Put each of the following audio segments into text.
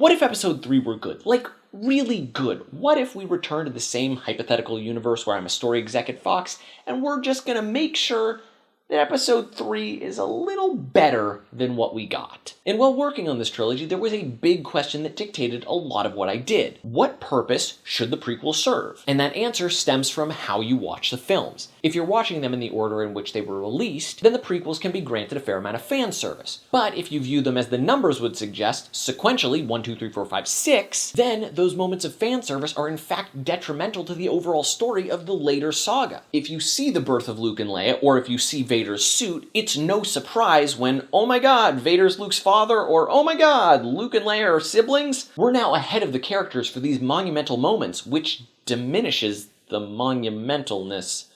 What if episode 3 were good? Like, really good. What if we return to the same hypothetical universe where I'm a story exec at Fox, and we're just gonna make sure that episode 3 is a little better than what we got? And while working on this trilogy, there was a big question that dictated a lot of what I did. What purpose should the prequel serve? And that answer stems from how you watch the films. If you're watching them in the order in which they were released, then the prequels can be granted a fair amount of fan service. But if you view them as the numbers would suggest, sequentially 1, 2, 3, 4, 5, 6, then those moments of fan service are in fact detrimental to the overall story of the later saga. If you see the birth of Luke and Leia, or if you see Vader's suit, it's no surprise when, oh my god, Vader's Luke's father, or oh my god, Luke and Leia are siblings. We're now ahead of the characters for these monumental moments, which diminishes the monumentalness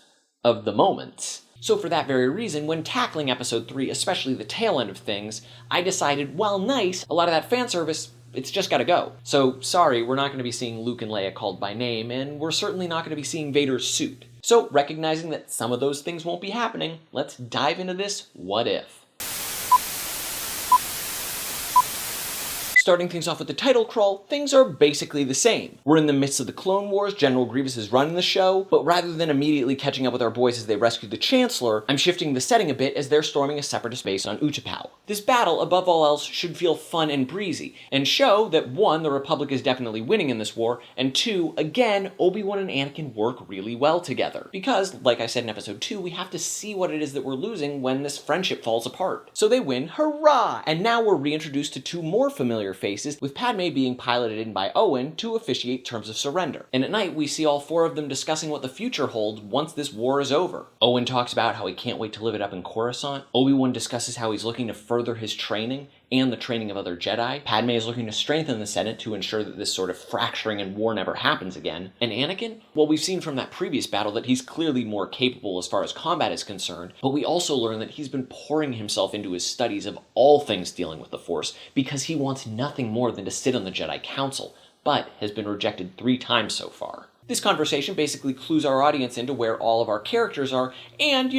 of the moments. So for that very reason, when tackling episode 3, especially the tail end of things, I decided, while nice, a lot of that fan service, it's just gotta go. So sorry, we're not gonna be seeing Luke and Leia called by name, and we're certainly not gonna be seeing Vader's suit. So recognizing that some of those things won't be happening, let's dive into this what if. Starting things off with the title crawl, things are basically the same. We're in the midst of the Clone Wars, General Grievous is running the show, but rather than immediately catching up with our boys as they rescue the Chancellor, I'm shifting the setting a bit as they're storming a Separatist base on Utapau. This battle, above all else, should feel fun and breezy, and show that 1, the Republic is definitely winning in this war, and 2, again, Obi-Wan and Anakin work really well together. Because, like I said in episode 2, we have to see what it is that we're losing when this friendship falls apart. So they win, hurrah! And now we're reintroduced to 2 more familiar faces, with Padme being piloted in by Owen to officiate terms of surrender. And at night, we see all 4 of them discussing what the future holds once this war is over. Owen talks about how he can't wait to live it up in Coruscant. Obi-Wan discusses how he's looking to further his training and the training of other Jedi. Padme is looking to strengthen the Senate to ensure that this sort of fracturing and war never happens again. And Anakin? Well, we've seen from that previous battle that he's clearly more capable as far as combat is concerned, but we also learn that he's been pouring himself into his studies of all things dealing with the Force because he wants nothing more than to sit on the Jedi Council, but has been rejected 3 times so far. This conversation basically clues our audience into where all of our characters are, and,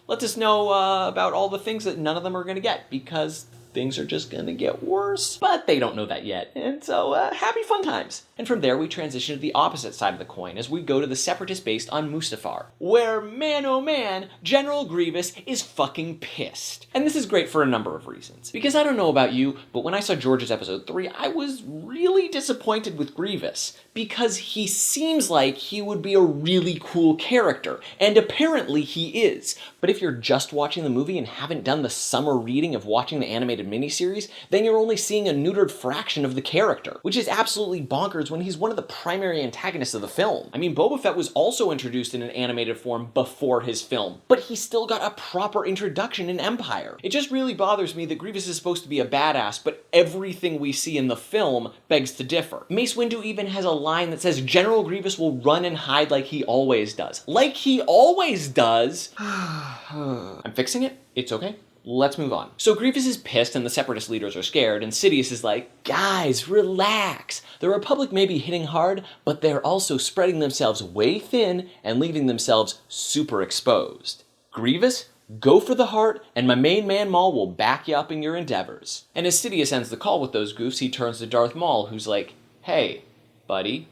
lets us know about all the things that none of them are going to get, because things are just gonna get worse. But they don't know that yet, and so happy fun times. And from there we transition to the opposite side of the coin as we go to the Separatist base on Mustafar, where, man oh man, General Grievous is fucking pissed. And this is great for a number of reasons. Because I don't know about you, but when I saw George's episode 3, I was really disappointed with Grievous, because he seems like he would be a really cool character, and apparently he is. But if you're just watching the movie and haven't done the summer reading of watching the animated miniseries, then you're only seeing a neutered fraction of the character, which is absolutely bonkers when he's one of the primary antagonists of the film. I mean, Boba Fett was also introduced in an animated form before his film, but he still got a proper introduction in Empire. It just really bothers me that Grievous is supposed to be a badass, but everything we see in the film begs to differ. Mace Windu even has a line that says General Grievous will run and hide like he always does. Like he always does? I'm fixing it. It's okay. Let's move on. So Grievous is pissed and the Separatist leaders are scared, and Sidious is like, guys, relax. The Republic may be hitting hard, but they're also spreading themselves way thin and leaving themselves super exposed. Grievous, go for the heart, and my main man Maul will back you up in your endeavors. And as Sidious ends the call with those goofs, he turns to Darth Maul, who's like, hey, buddy,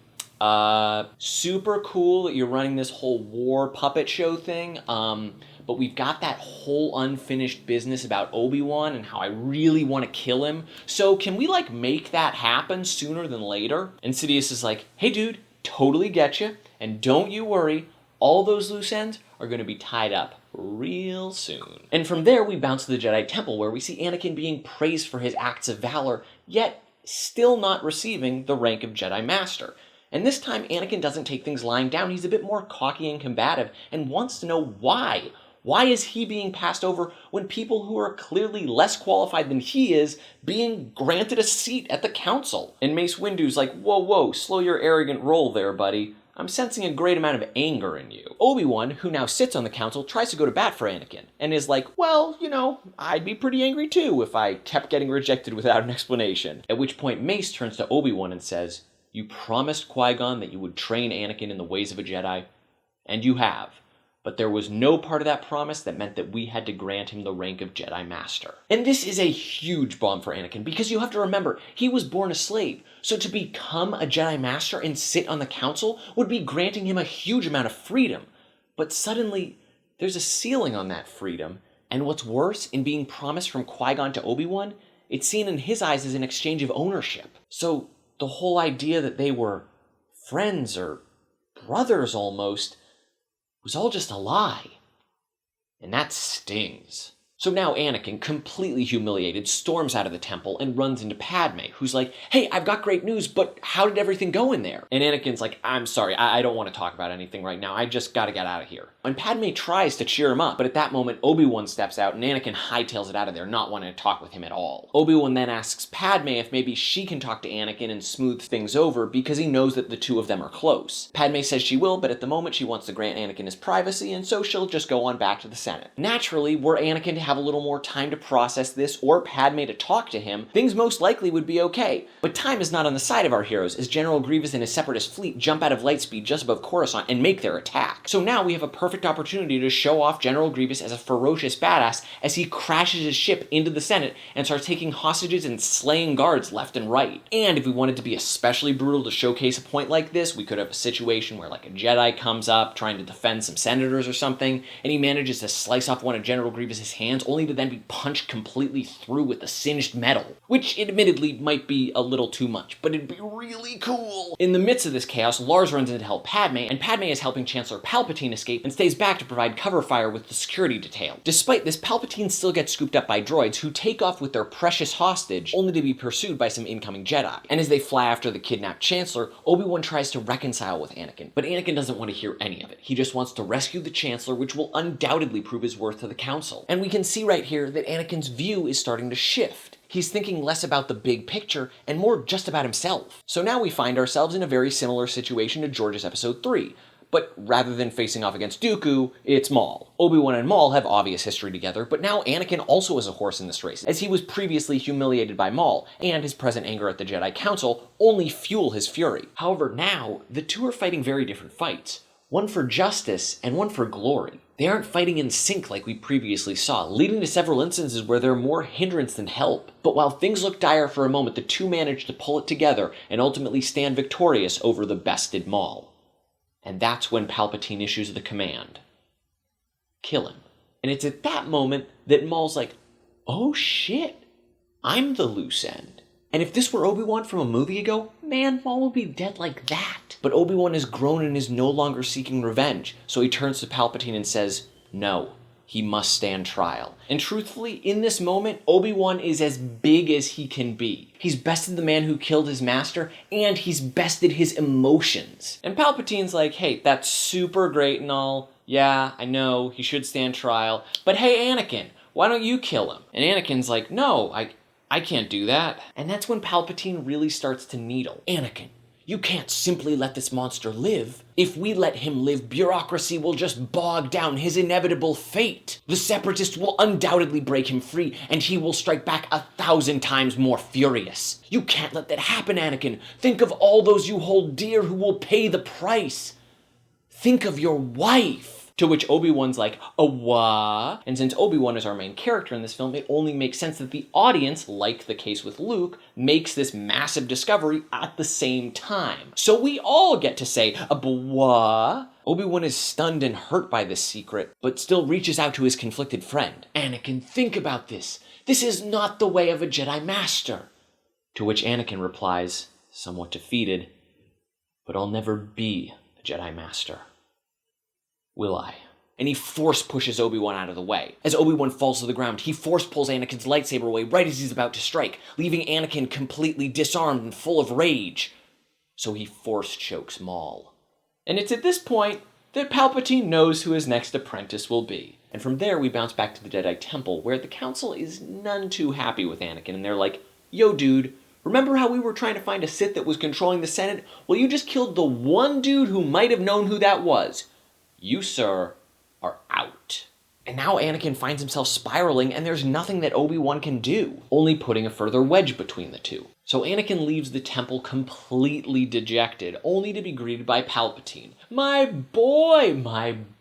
super cool that you're running this whole war puppet show thing, but we've got that whole unfinished business about Obi-Wan and how I really want to kill him. So can we, make that happen sooner than later? And Sidious is like, hey dude, totally get you. And don't you worry, all those loose ends are going to be tied up real soon. And from there, we bounce to the Jedi Temple, where we see Anakin being praised for his acts of valor, yet still not receiving the rank of Jedi Master. And this time, Anakin doesn't take things lying down. He's a bit more cocky and combative and wants to know why. Why is he being passed over when people who are clearly less qualified than he is being granted a seat at the council? And Mace Windu's like, whoa, slow your arrogant roll there, buddy. I'm sensing a great amount of anger in you. Obi-Wan, who now sits on the council, tries to go to bat for Anakin, and is like, well, I'd be pretty angry too if I kept getting rejected without an explanation. At which point Mace turns to Obi-Wan and says, you promised Qui-Gon that you would train Anakin in the ways of a Jedi, and you have. But there was no part of that promise that meant that we had to grant him the rank of Jedi Master. And this is a huge bomb for Anakin, because you have to remember, he was born a slave. So to become a Jedi Master and sit on the council would be granting him a huge amount of freedom. But suddenly, there's a ceiling on that freedom. And what's worse, in being promised from Qui-Gon to Obi-Wan, it's seen in his eyes as an exchange of ownership. So the whole idea that they were friends or brothers almost was all just a lie. And that stings. So now Anakin, completely humiliated, storms out of the temple and runs into Padme, who's like, hey, I've got great news, but how did everything go in there? And Anakin's like, I'm sorry, I don't want to talk about anything right now, I just gotta get out of here. And Padme tries to cheer him up, but at that moment, Obi-Wan steps out and Anakin hightails it out of there, not wanting to talk with him at all. Obi-Wan then asks Padme if maybe she can talk to Anakin and smooth things over because he knows that the two of them are close. Padme says she will, but at the moment she wants to grant Anakin his privacy, and so she'll just go on back to the Senate. Naturally, were Anakin to have a little more time to process this, or Padme to talk to him, things most likely would be okay. But time is not on the side of our heroes, as General Grievous and his Separatist fleet jump out of lightspeed just above Coruscant and make their attack. So now we have a perfect opportunity to show off General Grievous as a ferocious badass as he crashes his ship into the Senate and starts taking hostages and slaying guards left and right. And if we wanted to be especially brutal to showcase a point like this, we could have a situation where like a Jedi comes up trying to defend some senators or something, and he manages to slice off one of General Grievous's hands only to then be punched completely through with the singed metal, which admittedly might be a little too much, but it'd be really cool. In the midst of this chaos, Lars runs in to help Padme, and Padme is helping Chancellor Palpatine escape and stays back to provide cover fire with the security detail. Despite this, Palpatine still gets scooped up by droids who take off with their precious hostage, only to be pursued by some incoming Jedi. And as they fly after the kidnapped Chancellor, Obi-Wan tries to reconcile with Anakin, but Anakin doesn't want to hear any of it. He just wants to rescue the Chancellor, which will undoubtedly prove his worth to the Council. And we can see right here that Anakin's view is starting to shift. He's thinking less about the big picture and more just about himself. So now we find ourselves in a very similar situation to George's Episode 3. But rather than facing off against Dooku, it's Maul. Obi-Wan and Maul have obvious history together, but now Anakin also is a horse in this race, as he was previously humiliated by Maul, and his present anger at the Jedi Council only fuel his fury. However, now, the two are fighting very different fights. One for justice and one for glory. They aren't fighting in sync like we previously saw, leading to several instances where they're more hindrance than help. But while things look dire for a moment, the two manage to pull it together and ultimately stand victorious over the bested Maul. And that's when Palpatine issues the command. Kill him. And it's at that moment that Maul's like, oh shit, I'm the loose end. And if this were Obi-Wan from a movie ago, man, Maul would be dead like that. But Obi-Wan has grown and is no longer seeking revenge, so he turns to Palpatine and says, no, he must stand trial. And truthfully, in this moment, Obi-Wan is as big as he can be. He's bested the man who killed his master, and he's bested his emotions. And Palpatine's like, hey, that's super great and all. Yeah, I know, he should stand trial. But hey, Anakin, why don't you kill him? And Anakin's like, no, I can't do that. And that's when Palpatine really starts to needle. Anakin, you can't simply let this monster live. If we let him live, bureaucracy will just bog down his inevitable fate. The Separatist will undoubtedly break him free, and he will strike back 1,000 times more furious. You can't let that happen, Anakin. Think of all those you hold dear who will pay the price. Think of your wife. To which Obi-Wan's like, what? And since Obi-Wan is our main character in this film, it only makes sense that the audience, like the case with Luke, makes this massive discovery at the same time. So we all get to say, what? Obi-Wan is stunned and hurt by this secret, but still reaches out to his conflicted friend. Anakin, think about this. This is not the way of a Jedi Master. To which Anakin replies, somewhat defeated, but I'll never be a Jedi Master. Will I? And he force pushes Obi-Wan out of the way. As Obi-Wan falls to the ground, he force pulls Anakin's lightsaber away right as he's about to strike, leaving Anakin completely disarmed and full of rage. So he force chokes Maul. And it's at this point that Palpatine knows who his next apprentice will be. And from there we bounce back to the Jedi Temple, where the Council is none too happy with Anakin, and they're like, yo dude, remember how we were trying to find a Sith that was controlling the Senate? Well, you just killed the one dude who might have known who that was. You, sir, are out. And now Anakin finds himself spiraling, and there's nothing that Obi-Wan can do, only putting a further wedge between the two. So Anakin leaves the temple completely dejected, only to be greeted by Palpatine. My boy,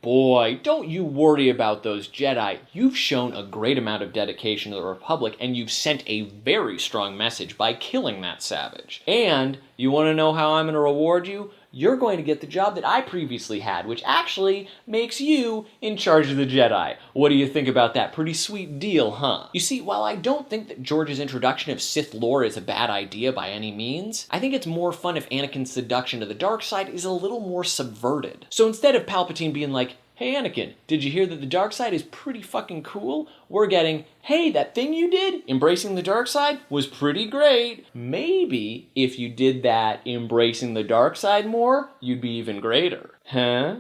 boy, don't you worry about those Jedi. You've shown a great amount of dedication to the Republic, and you've sent a very strong message by killing that savage. And you want to know how I'm going to reward you? You're going to get the job that I previously had, which actually makes you in charge of the Jedi. What do you think about that? Pretty sweet deal, huh? You see, while I don't think that George's introduction of Sith lore is a bad idea by any means, I think it's more fun if Anakin's seduction to the dark side is a little more subverted. So instead of Palpatine being like, hey Anakin, did you hear that the dark side is pretty fucking cool? We're getting, hey, that thing you did, embracing the dark side, was pretty great. Maybe if you did that embracing the dark side more, you'd be even greater. Huh?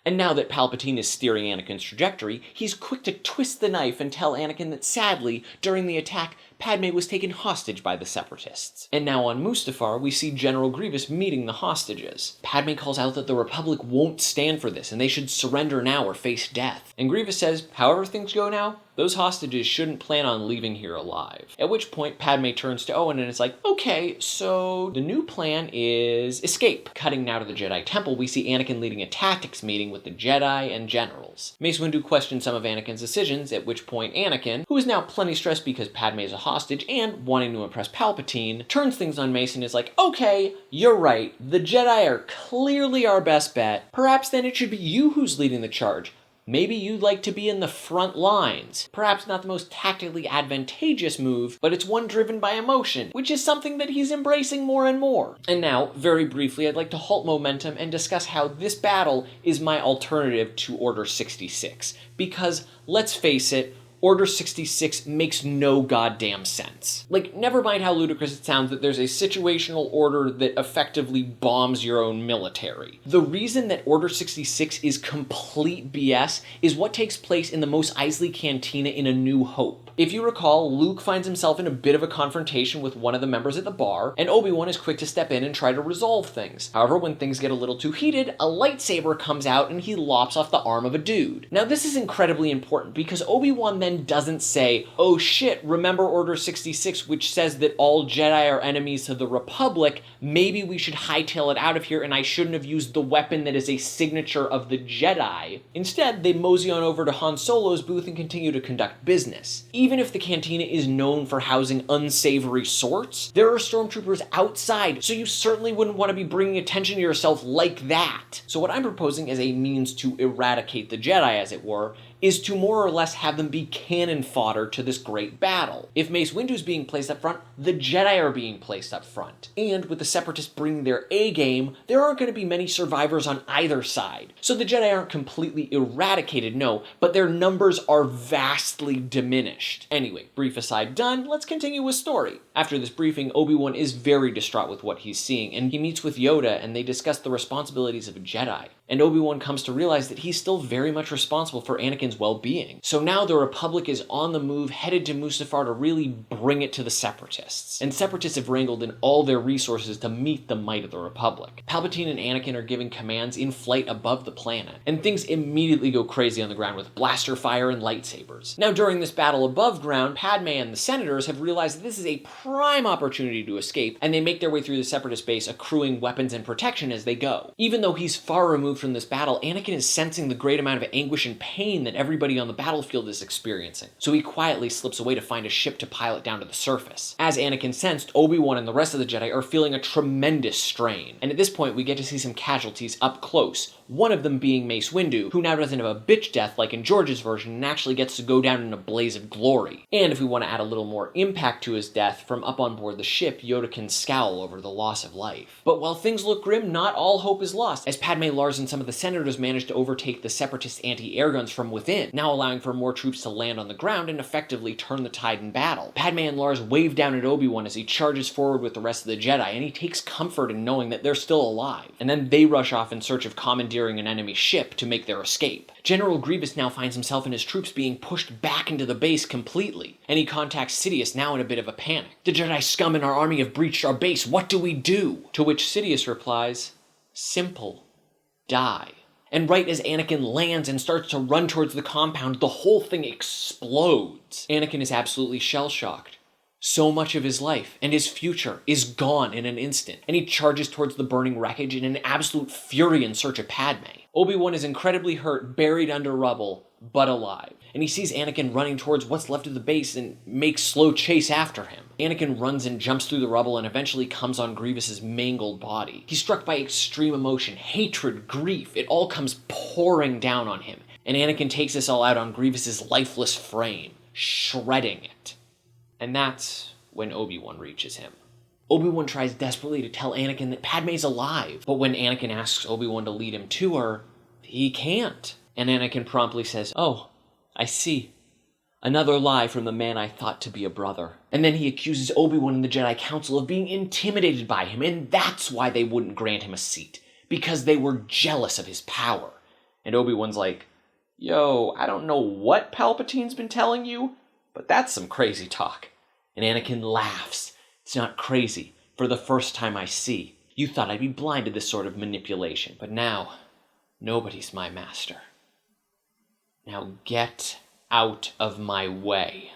And now that Palpatine is steering Anakin's trajectory, he's quick to twist the knife and tell Anakin that sadly, during the attack, Padme was taken hostage by the Separatists. And now on Mustafar, we see General Grievous meeting the hostages. Padme calls out that the Republic won't stand for this, and they should surrender now or face death. And Grievous says, however things go now, those hostages shouldn't plan on leaving here alive. At which point, Padme turns to Owen and is like, okay, so the new plan is escape. Cutting now to the Jedi Temple, we see Anakin leading a tactics meeting with the Jedi and generals. Mace Windu questions some of Anakin's decisions, at which point Anakin, who is now plenty stressed because Padme is a hostage and wanting to impress Palpatine, turns things on Mace and is like, okay, you're right, the Jedi are clearly our best bet. Perhaps then it should be you who's leading the charge. Maybe you'd like to be in the front lines. Perhaps not the most tactically advantageous move, but it's one driven by emotion, which is something that he's embracing more and more. And now, very briefly, I'd like to halt momentum and discuss how this battle is my alternative to Order 66. Because, let's face it, Order 66 makes no goddamn sense. Like, never mind how ludicrous it sounds that there's a situational order that effectively bombs your own military. The reason that Order 66 is complete BS is what takes place in the Mos Eisley Cantina in A New Hope. If you recall, Luke finds himself in a bit of a confrontation with one of the members at the bar, and Obi-Wan is quick to step in and try to resolve things. However, when things get a little too heated, a lightsaber comes out and he lops off the arm of a dude. Now this is incredibly important because Obi-Wan then doesn't say, oh shit, remember Order 66, which says that all Jedi are enemies to the Republic, maybe we should hightail it out of here and I shouldn't have used the weapon that is a signature of the Jedi. Instead, they mosey on over to Han Solo's booth and continue to conduct business. Even if the cantina is known for housing unsavory sorts, there are stormtroopers outside, so you certainly wouldn't want to be bringing attention to yourself like that. So what I'm proposing as a means to eradicate the Jedi, as it were, is to more or less have them be cannon fodder to this great battle. If Mace Windu's being placed up front, the Jedi are being placed up front. And with the Separatists bringing their A-game, there aren't going to be many survivors on either side. So the Jedi aren't completely eradicated, no, but their numbers are vastly diminished. Anyway, brief aside done, let's continue with story. After this briefing, Obi-Wan is very distraught with what he's seeing, and he meets with Yoda and they discuss the responsibilities of a Jedi. And Obi-Wan comes to realize that he's still very much responsible for Anakin's well-being. So now the Republic is on the move, headed to Mustafar to really bring it to the Separatists. And Separatists have wrangled in all their resources to meet the might of the Republic. Palpatine and Anakin are giving commands in flight above the planet, and things immediately go crazy on the ground with blaster fire and lightsabers. Now during this battle above ground, Padme and the Senators have realized that this is a prime opportunity to escape, and they make their way through the Separatist base, accruing weapons and protection as they go. Even though he's far removed from this battle, Anakin is sensing the great amount of anguish and pain that everybody on the battlefield is experiencing, so he quietly slips away to find a ship to pilot down to the surface. As Anakin sensed, Obi-Wan and the rest of the Jedi are feeling a tremendous strain, and at this point we get to see some casualties up close, one of them being Mace Windu, who now doesn't have a bitch death like in George's version and actually gets to go down in a blaze of glory. And if we want to add a little more impact to his death, from up on board the ship, Yoda can scowl over the loss of life. But while things look grim, not all hope is lost, as Padme, Lars, and some of the Senators manage to overtake the Separatist anti-air guns from within, now allowing for more troops to land on the ground and effectively turn the tide in battle. Padme and Lars wave down at Obi-Wan as he charges forward with the rest of the Jedi, and he takes comfort in knowing that they're still alive. And then they rush off in search of commandeering an enemy ship to make their escape. General Grievous now finds himself and his troops being pushed back into the base completely, and he contacts Sidious, now in a bit of a panic. The Jedi scum in our army have breached our base, what do we do? To which Sidious replies, simple, die. And right as Anakin lands and starts to run towards the compound, the whole thing explodes. Anakin is absolutely shell-shocked. So much of his life and his future is gone in an instant, and he charges towards the burning wreckage in an absolute fury in search of Padme. Obi-Wan is incredibly hurt, buried under rubble, but alive. And he sees Anakin running towards what's left of the base and makes slow chase after him. Anakin runs and jumps through the rubble and eventually comes on Grievous's mangled body. He's struck by extreme emotion, hatred, grief. It all comes pouring down on him. And Anakin takes this all out on Grievous's lifeless frame, shredding it. And that's when Obi-Wan reaches him. Obi-Wan tries desperately to tell Anakin that Padme's alive, but when Anakin asks Obi-Wan to lead him to her, he can't. And Anakin promptly says, "Oh, I see. Another lie from the man I thought to be a brother." And then he accuses Obi-Wan and the Jedi Council of being intimidated by him, and that's why they wouldn't grant him a seat, because they were jealous of his power. And Obi-Wan's like, "Yo, I don't know what Palpatine's been telling you, but that's some crazy talk." And Anakin laughs. "It's not crazy. For the first time I see. You thought I'd be blind to this sort of manipulation, but now, nobody's my master. Now get out of my way."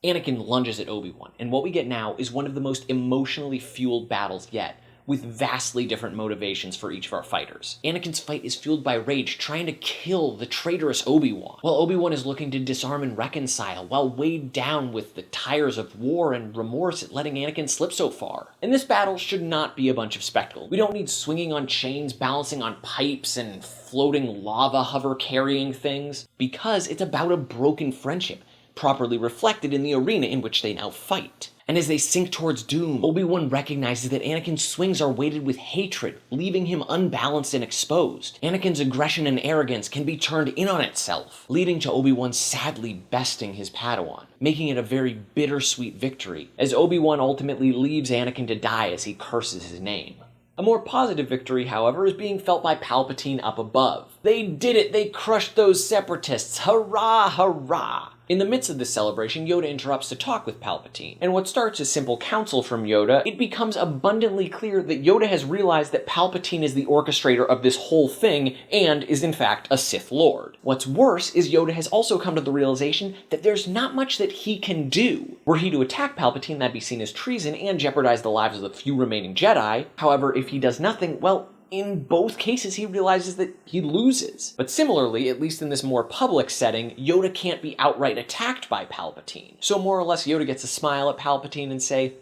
Anakin lunges at Obi-Wan, and what we get now is one of the most emotionally fueled battles yet, with vastly different motivations for each of our fighters. Anakin's fight is fueled by rage, trying to kill the traitorous Obi-Wan, while Obi-Wan is looking to disarm and reconcile, while weighed down with the tires of war and remorse at letting Anakin slip so far. And this battle should not be a bunch of spectacle. We don't need swinging on chains, balancing on pipes, and floating lava hover carrying things, because it's about a broken friendship, properly reflected in the arena in which they now fight. And as they sink towards doom, Obi-Wan recognizes that Anakin's swings are weighted with hatred, leaving him unbalanced and exposed. Anakin's aggression and arrogance can be turned in on itself, leading to Obi-Wan sadly besting his Padawan, making it a very bittersweet victory, as Obi-Wan ultimately leaves Anakin to die as he curses his name. A more positive victory, however, is being felt by Palpatine up above. They did it! They crushed those Separatists! Hurrah, hurrah! In the midst of this celebration, Yoda interrupts to talk with Palpatine, and what starts as simple counsel from Yoda, it becomes abundantly clear that Yoda has realized that Palpatine is the orchestrator of this whole thing, and is in fact a Sith Lord. What's worse is Yoda has also come to the realization that there's not much that he can do. Were he to attack Palpatine, that'd be seen as treason and jeopardize the lives of the few remaining Jedi. However, if he does nothing, well, in both cases, he realizes that he loses. But similarly, at least in this more public setting, Yoda can't be outright attacked by Palpatine. So more or less, Yoda gets to smile at Palpatine and say,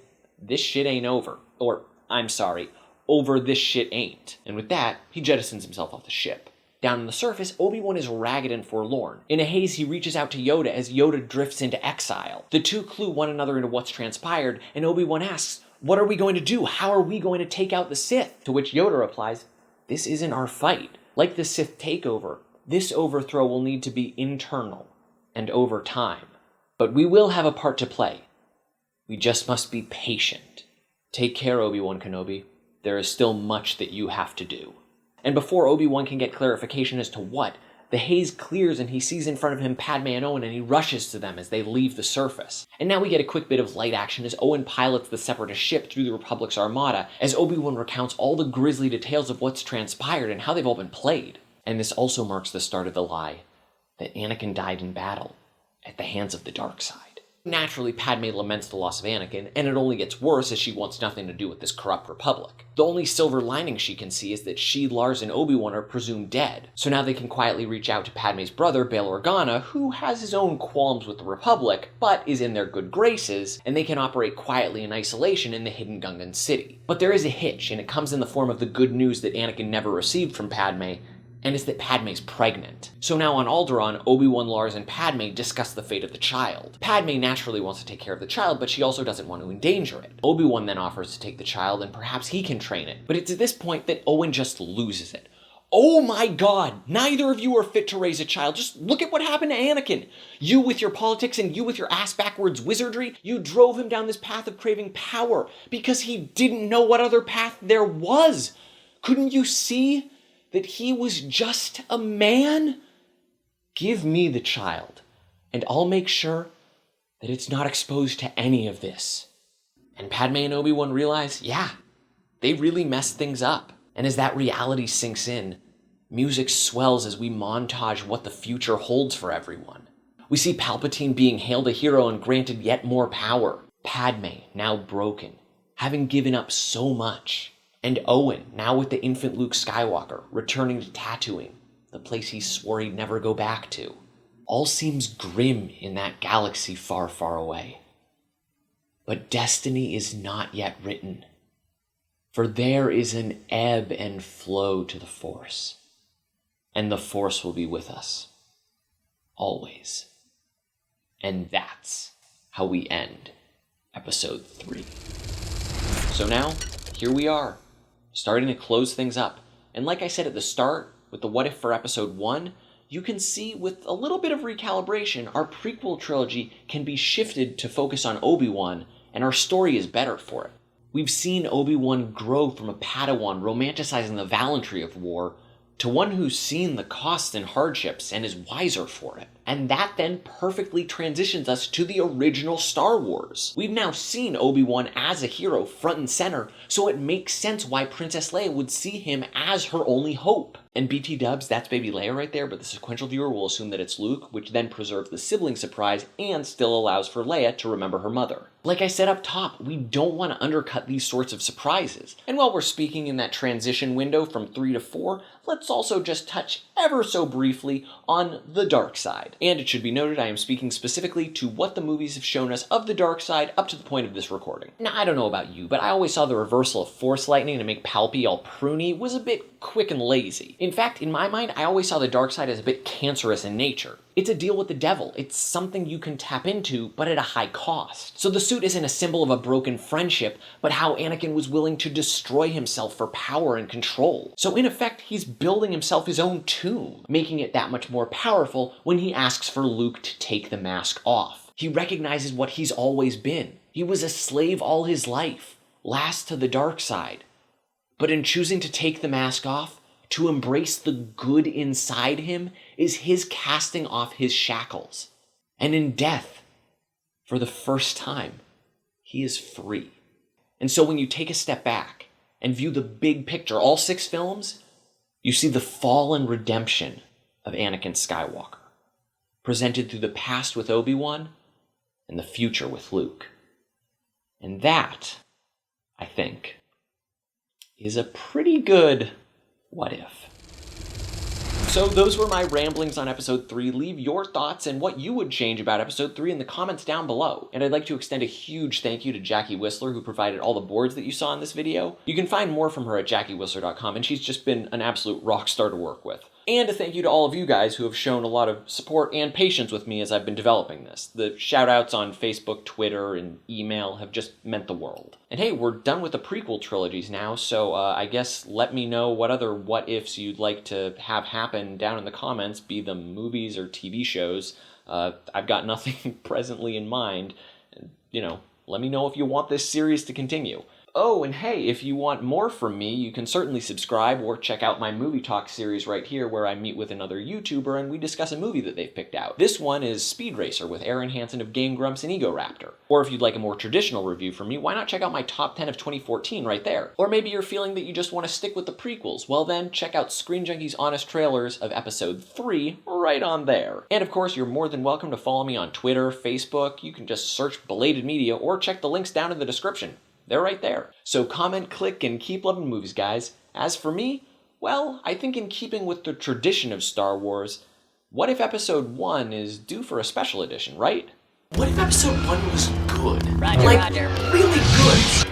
"This shit ain't over." Or, I'm sorry, "Over this shit ain't." And with that, he jettisons himself off the ship. Down on the surface, Obi-Wan is ragged and forlorn. In a haze, he reaches out to Yoda as Yoda drifts into exile. The two clue one another into what's transpired, and Obi-Wan asks, "What are we going to do? How are we going to take out the Sith?" To which Yoda replies, "This isn't our fight. Like the Sith takeover, this overthrow will need to be internal and over time. But we will have a part to play. We just must be patient. Take care, Obi-Wan Kenobi. There is still much that you have to do." And before Obi-Wan can get clarification as to what, the haze clears and he sees in front of him Padme and Owen, and he rushes to them as they leave the surface. And now we get a quick bit of light action as Owen pilots the Separatist ship through the Republic's armada, as Obi-Wan recounts all the grisly details of what's transpired and how they've all been played. And this also marks the start of the lie that Anakin died in battle at the hands of the dark side. Naturally, Padme laments the loss of Anakin, and it only gets worse as she wants nothing to do with this corrupt Republic. The only silver lining she can see is that she, Lars, and Obi-Wan are presumed dead, so now they can quietly reach out to Padme's brother, Bail Organa, who has his own qualms with the Republic, but is in their good graces, and they can operate quietly in isolation in the hidden Gungan city. But there is a hitch, and it comes in the form of the good news that Anakin never received from Padme, and it's that Padme's pregnant. So now on Alderaan, Obi-Wan, Lars, and Padme discuss the fate of the child. Padme naturally wants to take care of the child, but she also doesn't want to endanger it. Obi-Wan then offers to take the child, and perhaps he can train it. But it's at this point that Owen just loses it. "Oh my god, neither of you are fit to raise a child. Just look at what happened to Anakin. You with your politics and you with your ass-backwards wizardry, you drove him down this path of craving power because he didn't know what other path there was. Couldn't you see that he was just a man? Give me the child, and I'll make sure that it's not exposed to any of this." And Padme and Obi-Wan realize, yeah, they really messed things up. And as that reality sinks in, music swells as we montage what the future holds for everyone. We see Palpatine being hailed a hero and granted yet more power. Padme, now broken, having given up so much. And Owen, now with the infant Luke Skywalker, returning to Tatooine, the place he swore he'd never go back to. All seems grim in that galaxy far, far away. But destiny is not yet written, for there is an ebb and flow to the Force, and the Force will be with us, always. And that's how we end Episode 3. So now, here we are, starting to close things up. And like I said at the start, with the what if for Episode 1, you can see with a little bit of recalibration, our prequel trilogy can be shifted to focus on Obi-Wan, and our story is better for it. We've seen Obi-Wan grow from a Padawan romanticizing the valiantry of war to one who's seen the costs and hardships and is wiser for it. And that then perfectly transitions us to the original Star Wars. We've now seen Obi-Wan as a hero front and center, so it makes sense why Princess Leia would see him as her only hope. And BT dubs, that's baby Leia right there, but the sequential viewer will assume that it's Luke, which then preserves the sibling surprise and still allows for Leia to remember her mother. Like I said up top, we don't want to undercut these sorts of surprises. And while we're speaking in that transition window from 3 to 4, let's also just touch ever so briefly on the dark side. And it should be noted I am speaking specifically to what the movies have shown us of the dark side up to the point of this recording. Now, I don't know about you, but I always saw the reversal of Force lightning to make Palpy all pruny was a bit quick and lazy. In fact, in my mind, I always saw the dark side as a bit cancerous in nature. It's a deal with the devil. It's something you can tap into, but at a high cost. So the suit isn't a symbol of a broken friendship, but how Anakin was willing to destroy himself for power and control. So in effect, he's building himself his own tomb, making it that much more powerful when he asks for Luke to take the mask off. He recognizes what he's always been. He was a slave all his life, last to the dark side. But in choosing to take the mask off, to embrace the good inside him, is his casting off his shackles. And in death, for the first time, he is free. And so when you take a step back and view the big picture, all 6 films, you see the fall and redemption of Anakin Skywalker, presented through the past with Obi-Wan and the future with Luke. And that, I think, is a pretty good what if. So those were my ramblings on Episode 3. Leave your thoughts and what you would change about Episode 3 in the comments down below. And I'd like to extend a huge thank you to Jackie Whistler, who provided all the boards that you saw in this video. You can find more from her at jackiewhistler.com, and she's just been an absolute rock star to work with. And a thank you to all of you guys who have shown a lot of support and patience with me as I've been developing this. The shout-outs on Facebook, Twitter, and email have just meant the world. And hey, we're done with the prequel trilogies now, so I guess let me know what other what-ifs you'd like to have happen down in the comments, be them movies or TV shows. I've got nothing presently in mind. And, let me know if you want this series to continue. Oh, and hey, if you want more from me, you can certainly subscribe or check out my Movie Talk series right here where I meet with another YouTuber and we discuss a movie that they've picked out. This one is Speed Racer with Aaron Hansen of Game Grumps and Ego Raptor. Or if you'd like a more traditional review from me, why not check out my top 10 of 2014 right there? Or maybe you're feeling that you just want to stick with the prequels. Well then, check out Screen Junkie's Honest Trailers of Episode 3 right on there. And of course, you're more than welcome to follow me on Twitter, Facebook. You can just search Belated Media or check the links down in the description. They're right there. So comment, click, and keep loving movies, guys. As for me, well, I think in keeping with the tradition of Star Wars, what if Episode 1 is due for a special edition, right? What if Episode 1 was good? Roger, like, Roger. really good?